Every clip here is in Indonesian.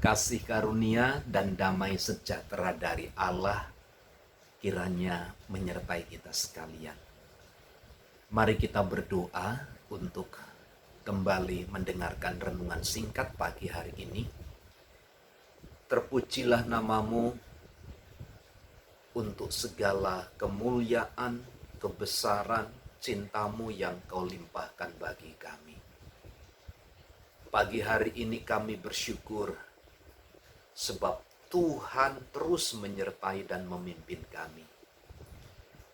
Kasih karunia dan damai sejahtera dari Allah kiranya menyertai kita sekalian. Mari kita berdoa untuk kembali mendengarkan renungan singkat pagi hari ini. Terpujilah namamu untuk segala kemuliaan, kebesaran, cintamu yang kau limpahkan bagi kami. Pagi hari ini kami bersyukur sebab Tuhan terus menyertai dan memimpin kami.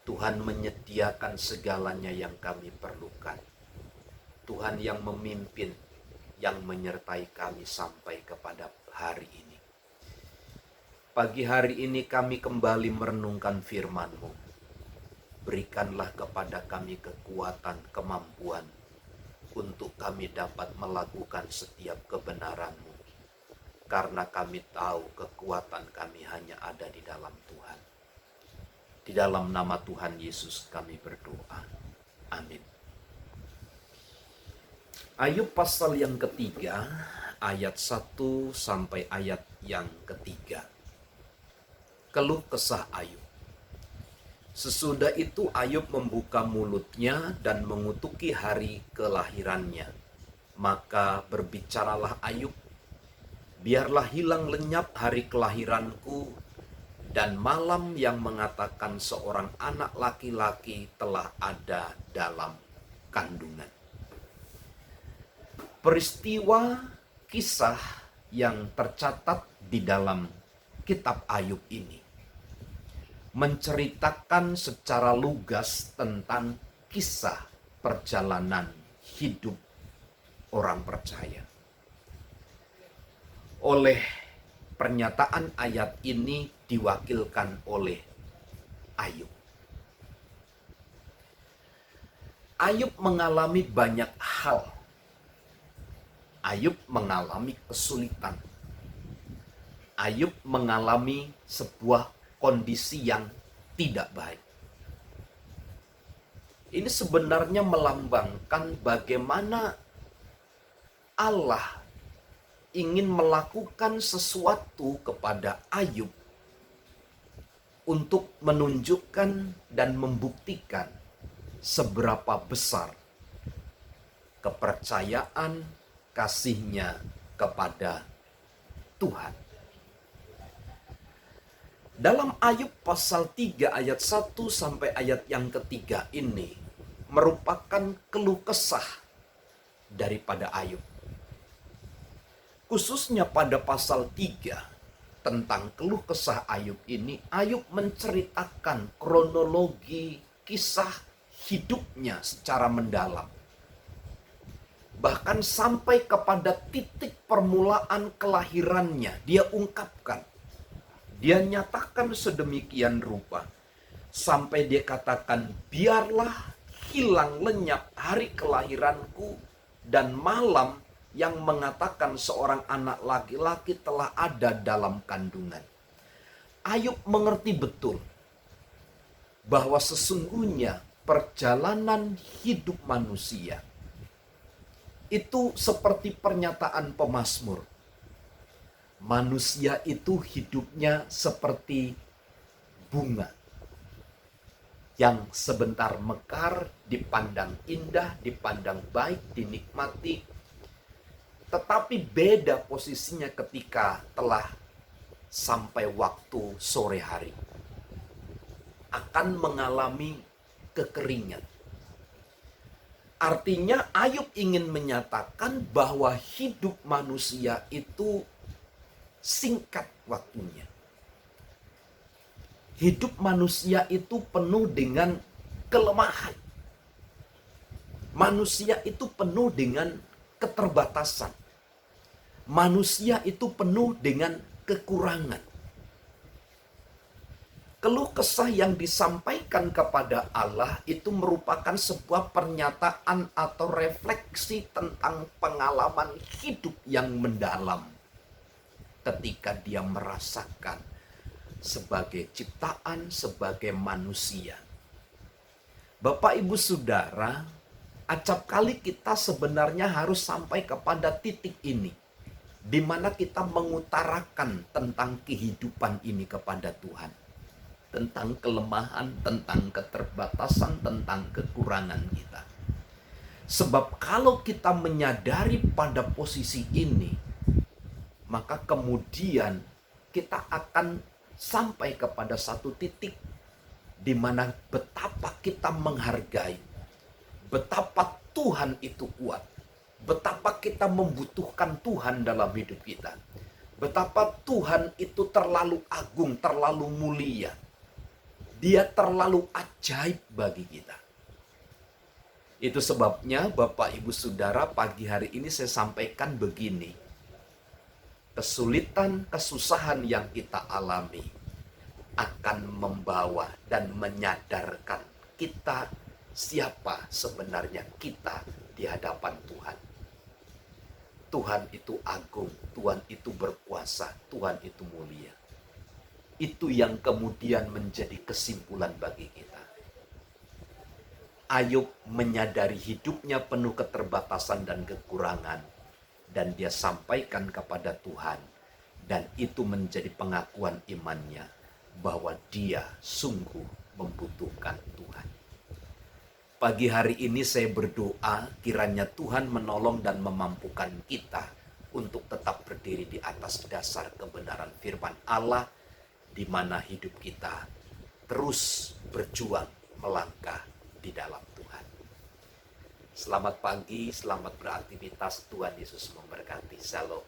Tuhan menyediakan segalanya yang kami perlukan. Tuhan yang memimpin, yang menyertai kami sampai kepada hari ini. Pagi hari ini kami kembali merenungkan firman-Mu. Berikanlah kepada kami kekuatan, kemampuan untuk kami dapat melakukan setiap kebenaran-Mu. Karena kami tahu kekuatan kami hanya ada di dalam Tuhan. Di dalam nama Tuhan Yesus kami berdoa. Amin. Ayub pasal yang ketiga, ayat 1 sampai ayat yang ketiga. Keluh kesah Ayub. Sesudah itu Ayub membuka mulutnya dan mengutuki hari kelahirannya. Maka berbicaralah Ayub, biarlah hilang lenyap hari kelahiranku dan malam yang mengatakan seorang anak laki-laki telah ada dalam kandungan. Peristiwa kisah yang tercatat di dalam kitab Ayub ini menceritakan secara lugas tentang kisah perjalanan hidup orang percaya. Oleh pernyataan ayat ini diwakilkan oleh Ayub. Ayub mengalami banyak hal. Ayub mengalami kesulitan. Ayub mengalami sebuah kondisi yang tidak baik. Ini sebenarnya melambangkan bagaimana Allah ingin melakukan sesuatu kepada Ayub untuk menunjukkan dan membuktikan seberapa besar kepercayaan kasihnya kepada Tuhan. Dalam Ayub pasal 3 ayat 1 sampai ayat yang ketiga ini merupakan keluh kesah daripada Ayub. Khususnya pada pasal 3 tentang keluh kesah Ayub ini, Ayub menceritakan kronologi kisah hidupnya secara mendalam. Bahkan sampai kepada titik permulaan kelahirannya, dia ungkapkan. Dia nyatakan sedemikian rupa. Sampai dia katakan, biarlah hilang lenyap hari kelahiranku dan malam yang mengatakan seorang anak laki-laki telah ada dalam kandungan. Ayub mengerti betul bahwa sesungguhnya perjalanan hidup manusia itu seperti pernyataan pemazmur. Manusia itu hidupnya seperti bunga yang sebentar mekar, dipandang indah, dipandang baik, dinikmati. Tetapi beda posisinya ketika telah sampai waktu sore hari. Akan mengalami kekeringan. Artinya Ayub ingin menyatakan bahwa hidup manusia itu singkat waktunya. Hidup manusia itu penuh dengan kelemahan. Manusia itu penuh dengan keterbatasan. Manusia itu penuh dengan kekurangan. Keluh kesah yang disampaikan kepada Allah itu merupakan sebuah pernyataan atau refleksi tentang pengalaman hidup yang mendalam. Ketika dia merasakan sebagai ciptaan, sebagai manusia. Bapak, Ibu, Saudara, acap kali kita sebenarnya harus sampai kepada titik ini. di mana kita mengutarakan tentang kehidupan ini kepada Tuhan, tentang kelemahan, tentang keterbatasan, tentang kekurangan kita. Sebab kalau kita menyadari pada posisi ini, maka kemudian kita akan sampai kepada satu titik di mana betapa kita menghargai, betapa Tuhan itu kuat, betapa kita membutuhkan Tuhan dalam hidup kita, betapa Tuhan itu terlalu agung, terlalu mulia, Dia terlalu ajaib bagi kita. Itu sebabnya Bapak Ibu Saudara, pagi hari ini saya sampaikan begini: kesulitan, kesusahan yang kita alami akan membawa dan menyadarkan kita siapa sebenarnya kita di hadapan Tuhan. Tuhan itu agung, Tuhan itu berkuasa, Tuhan itu mulia. Itu yang kemudian menjadi kesimpulan bagi kita. Ayub menyadari hidupnya penuh keterbatasan dan kekurangan, dan dia sampaikan kepada Tuhan, dan itu menjadi pengakuan imannya bahwa dia sungguh membutuhkan Tuhan. Pagi hari ini saya berdoa kiranya Tuhan menolong dan memampukan kita untuk tetap berdiri di atas dasar kebenaran firman Allah, di mana hidup kita terus berjuang melangkah di dalam Tuhan. Selamat pagi, selamat beraktivitas. Tuhan Yesus memberkati. Shalom.